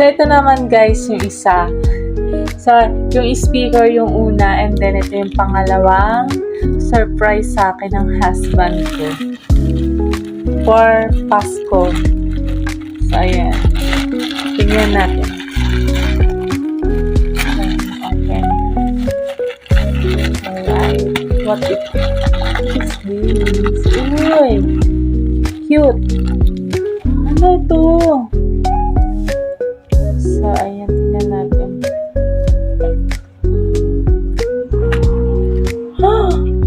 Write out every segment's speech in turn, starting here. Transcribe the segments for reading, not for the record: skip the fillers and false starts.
So, ito naman guys, yung isa. So, yung speaker yung una, and then ito yung pangalawang surprise sa akin ng husband ko. For Pasko. So, ayan. Tingnan natin. Okay. Alright. What is this? Uy! Cute! Ano ito? So, ayan. Tingnan natin.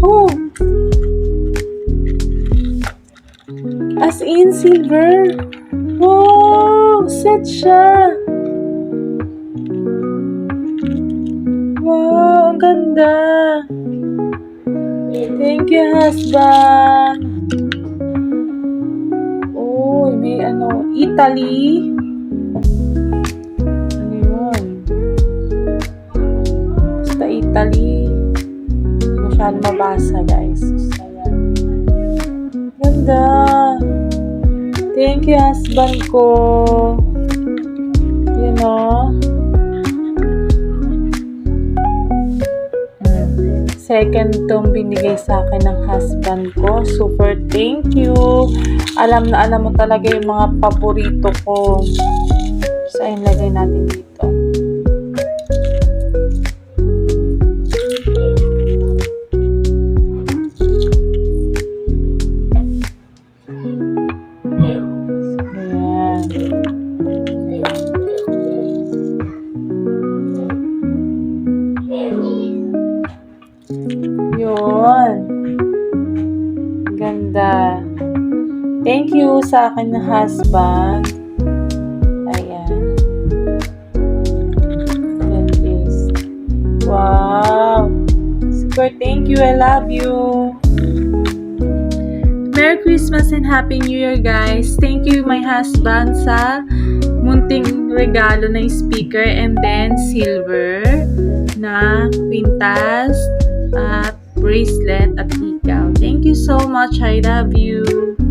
Oh! As in silver. Wow! Set siya. Wow! Ang ganda. Thank you, husband. Oh, may ano, Italy. Ano yun? Basta Italy. Hindi masyadong mabasa, guys. Ayan. Ganda. Thank you, husband ko. You know? Second tong binigay sa akin ng husband ko. Super thank you. Alam na alam mo talaga yung mga paborito ko. So, ayun, lagay natin dito. Yun. Ganda. Thank you sa akin na husband. Ayan. Ayan this. Wow. Super thank you. I love you. Merry Christmas and Happy New Year, guys. Thank you, my husband, sa munting regalo na speaker and then silver na quintas at bracelet at ikaw. Thank you so much. I love you.